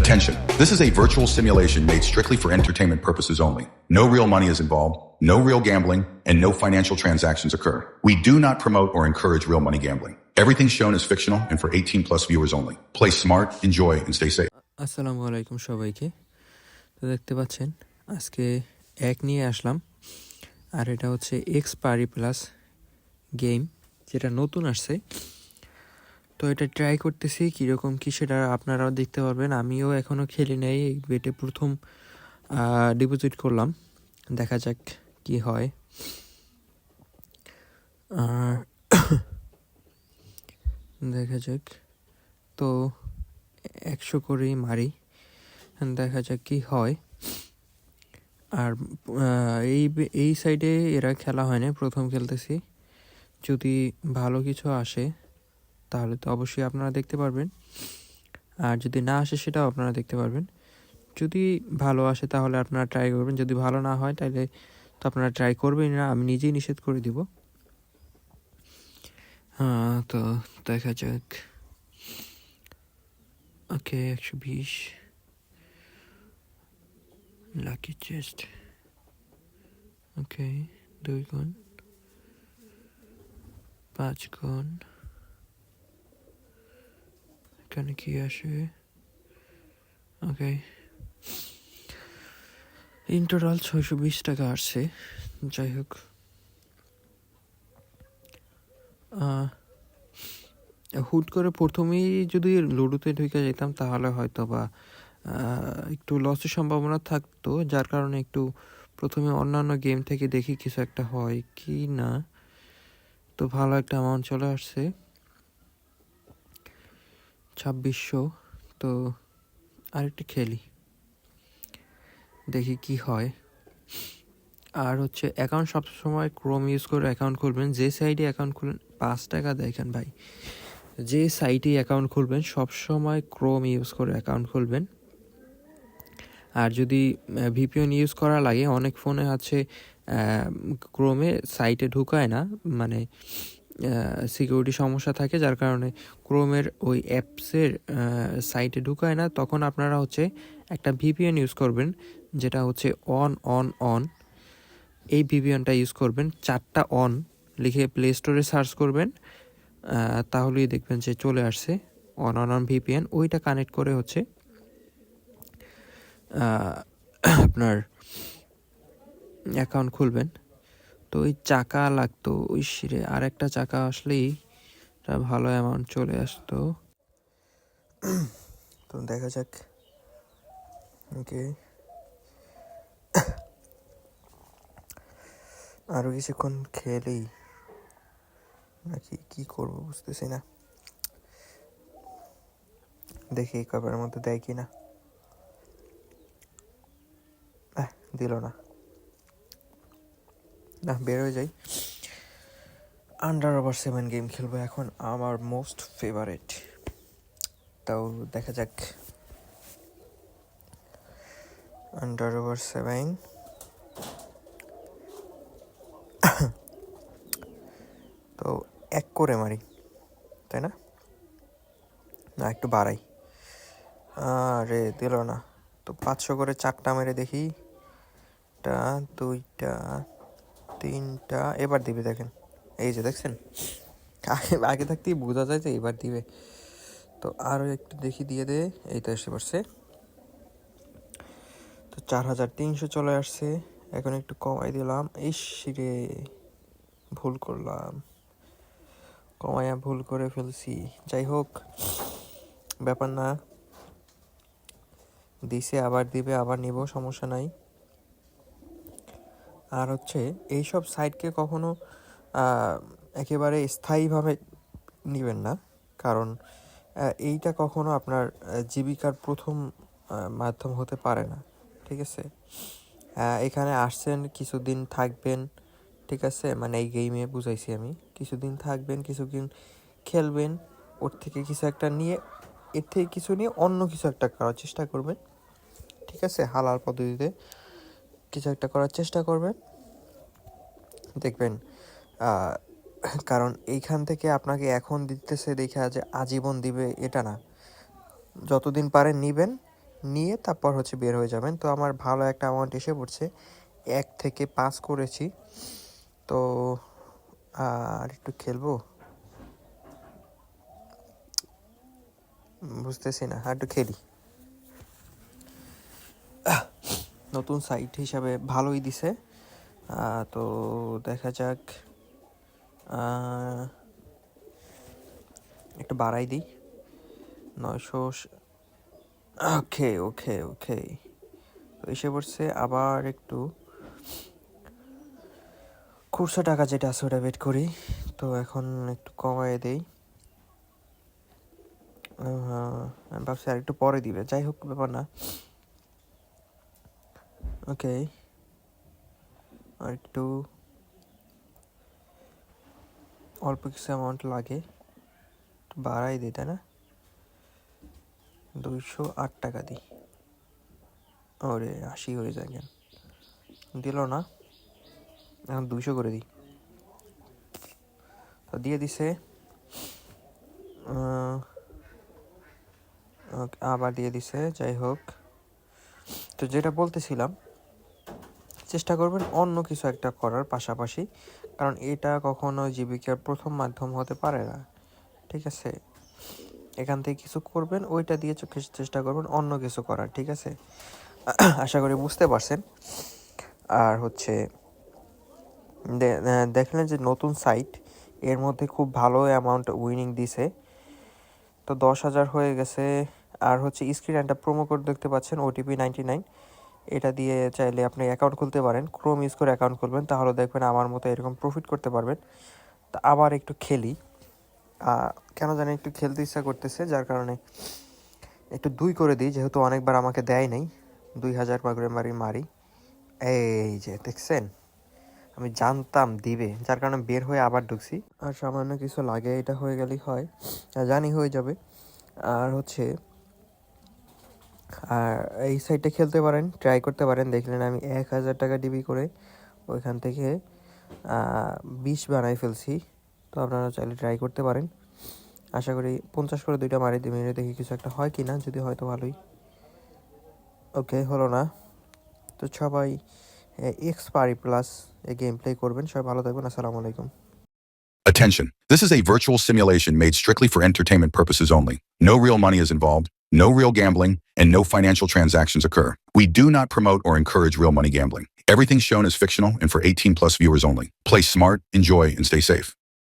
Attention, this is a virtual simulation made strictly for entertainment purposes only. No real money is involved, no real gambling, and no financial transactions occur. We do not promote or encourage real money gambling. Everything shown is fictional and for 18 plus viewers only. Play smart, enjoy, and stay safe. আসসালামু আলাইকুম সবাইকে। তো দেখতে পাচ্ছেন আজকে এক নিয়ে আসলাম, আর এটা হচ্ছে এক্স পারি প্লাস গেম, যেটা নতুন আসছে। তো এটা ট্রাই করতেছি কীরকম কী সেটা আপনারাও দেখতে পারবেন। আমিও এখনও খেলি নাই, এই বেটে প্রথম ডিপোজিট করলাম, দেখা যাক কি হয়। দেখা যাক, তো 100 করেই মারি, দেখা যাক কি হয়। আর এই সাইডে এরা খেলা হয় না, প্রথম খেলতেছি। যদি ভালো কিছু আসে তাহলে তো অবশ্যই আপনারা দেখতে পারবেন, আর যদি না আসে সেটাও আপনারা দেখতে পারবেন। যদি ভালো আসে তাহলে আপনারা ট্রাই করবেন, যদি ভালো না হয় তাহলে তো আপনারা ট্রাই করবেন না, আমি নিজেই নিষেধ করে দিব। তো দেখা যাক। ওকে, 120 লাকি চেস্ট। ওকে, 2 গুণ, 5 গুণ, এখানে কি আসে? ওকে, ইন টোটাল 620 টাকা আসছে। যাই হোক, হুট করে প্রথমেই যদি লুডোতে ঢুকে যেতাম তাহলে হয়তো বা একটু লসের সম্ভাবনা থাকতো, যার কারণে একটু প্রথমে অন্যান্য গেম থেকে দেখি কিছু একটা হয় কি না। তো ভালো একটা অ্যামাউন্ট চলে আসছে, 2600। তো আরেকটা খেলি, দেখি কি হয়। আর হচ্ছে অ্যাকাউন্ট সবসময় ক্রোম ইউজ করে অ্যাকাউন্ট খুলবেন। যে সাইটে অ্যাকাউন্ট খুলবেন 5 টাকা দেখেন ভাই, যে সাইটে অ্যাকাউন্ট খুলবেন সবসময় ক্রোম ইউজ করে অ্যাকাউন্ট খুলবেন। আর যদি ভিপিএন ইউজ করা লাগে, অনেক ফোনে আছে ক্রোমে সাইটে ঢুকায় না, মানে সিকিউরিটি সমস্যা থাকে, যার কারণে ক্রোমের ওই অ্যাপসের সাইটে ঢুকায় না। তখন আপনারা হচ্ছে একটা ভিপিএন ইউজ করবেন, যেটা হচ্ছে অন। এই ভিপিএনটা ইউজ করবেন, 4টা অন লিখে প্লে স্টোরে সার্চ করবেন, তাহলেই দেখবেন যে চলে আসছে অন ভিপিএন। ওইটা কানেক্ট করে হচ্ছে আপনার অ্যাকাউন্ট খুলবেন। তো ওই চাকা লাগতো, ওই শিরে আর একটা চাকা আসলেই ভালো অ্যামাউন্ট চলে আসতো। তো দেখা যাক। ওকে, আরও কিছুক্ষণ খেলেই নাকি কি করবো বুঝতেছি না, দেখি কবের মধ্যে দেয় কি না। দিল না, বের হয়ে যাই। আন্ডার ওভার 7 গেম খেলবো এখন, আমার মোস্ট ফেভারিট। তাও দেখা যাক। আন্ডার ওভার 7 তো 1 করে মারি, তাই না? একটু বাড়াই। আরে দিল না, তো 500 করে 4টা মেরে দেখি। 1টা, 2টা, 3টা, এবার দিবে। দেখেন, এই যে দেখছেন, আগে থাকতেই বোঝা যায় যে এবার দিবে। তো আরও একটু দেখি, দিয়ে দে। এই তো এসে পড়ছে, তো 4300 চলে আসছে। এখন একটু কমাই দিলাম। রে, ভুল করলাম, কমাইয়া ভুল করে ফেলছি। যাই হোক, ব্যাপার না, দিছে, আবার দিবে, আবার নিব, সমস্যা নাই। আর হচ্ছে এইসব সাইটকে কখনো একেবারে স্থায়ীভাবে নেবেন না, কারণ এইটা কখনো আপনার জীবিকার প্রথম মাধ্যম হতে পারে না, ঠিক আছে? এখানে আসছেন, কিছুদিন থাকবেন, ঠিক আছে? মানে এই গেমে বুঝাইছি আমি, কিছুদিন থাকবেন, কিছুদিন খেলবেন, ওর থেকে কিছু একটা নিয়ে, এর থেকে কিছু নিয়ে অন্য কিছু একটা করার চেষ্টা করবেন, ঠিক আছে? হালাল পদ্ধতিতে কিছু একটা করার চেষ্টা করবেন, দেখবেন। কারণ এইখান থেকে আপনাকে এখন দিতেছে দেখা যে আজীবন দিবে এটা না, যতদিন পারেন নিবেন, নিয়ে তারপর হচ্ছে বের হয়ে যাবেন। তো আমার ভালো একটা অ্যামাউন্ট এসে পড়ছে, 1 থেকে 5 করেছি। তো আর একটু খেলবো, বুঝতেছি না, আর একটু খেলি। নতুন সাইট হিসাবে ভালোই দিছে। তো দেখা যাক, একটু বাড়াই দিই 900। ওকে ওকে ওকে, তো এসে পড়ছে। আবার একটু খুচরো টাকা যেটা আছে ওটা বেট করি। তো এখন একটু কমায় দেই। আমি ভাবছি আর একটু পরে দিবে, যাই হোক ব্যাপার না। ওকে, আর একটু অল্প কিছু অ্যামাউন্ট লাগে, একটু বাড়াই দিই, তাই না? 208 টাকা দিই। ওরে 80 হয়ে যায় কেন, দিল না, এখন 200 করে দিই। তো দিয়ে দিছে। আবার দিয়ে দিছে, যাই হোক। তো যেটা বলতেছিলাম, চেষ্টা করবেন অন্য কিছু একটা করার পাশাপাশি, কারণ এটা কখনো জীবিকার প্রথম মাধ্যম হতে পারে না, ঠিক আছে? এখান থেকে কিছু করবেন, ওইটা দিয়ে চেষ্টা করবেন অন্য কিছু করার, ঠিক আছে? আশা করি বুঝতে পারছেন। আর হচ্ছে দেখলেন যে নতুন সাইট, এর মধ্যে খুব ভালো অ্যামাউন্ট উইনিং দিছে। তো 10,000 হয়ে গেছে। আর হচ্ছে স্ক্রিন একটা প্রোমো কোড দেখতে পাচ্ছেন, ওটিপি 99, এটা দিয়ে চাইলে আপনি অ্যাকাউন্ট খুলতে পারেন। ক্রোম ইউজ করে অ্যাকাউন্ট খুলবেন, তাহলে দেখবেন আমার মতো এরকম প্রফিট করতে পারবেন। তা আবার একটু খেলি, কেন জানি একটু খেলতে ইচ্ছা করতেছে, যার কারণে একটু 2 করে দিই, যেহেতু অনেকবার আমাকে দেয় নাই। 2000 করে মারি। এই যে দেখছেন, আমি জানতাম দিবে, যার কারণে বের হয়ে আবার ঢুকছি। আর সামান্য কিছু লাগে, এটা হয়ে গেলেই হয়, জানি হয়ে যাবে। আর হচ্ছে আর এই সাইডটা খেলতে পারেন, ট্রাই করতে পারেন। দেখলেন আমি 1000 টাকা ডিবি করে ওইখান থেকে 20 বানাই ফেলছি। তো আপনারা চাইলে ট্রাই করতে পারেন। আশা করি 50 করে 2টা মারি দিয়ে মেরে দেখি কিছু একটা হয় কি না, যদি হয় তো ভালোই। ওকে, হলো না। তো সবাই এক্সপারি প্লাস এই গেম প্লে করবেন। সবাই ভালো থাকবেন, আসসালামু আলাইকুম। Attention. This is a virtual simulation made strictly for entertainment purposes only. No real money is involved, no real gambling, and no financial transactions occur. We do not promote or encourage real money gambling. Everything shown is fictional and for 18+ viewers only. Play smart, enjoy, and stay safe.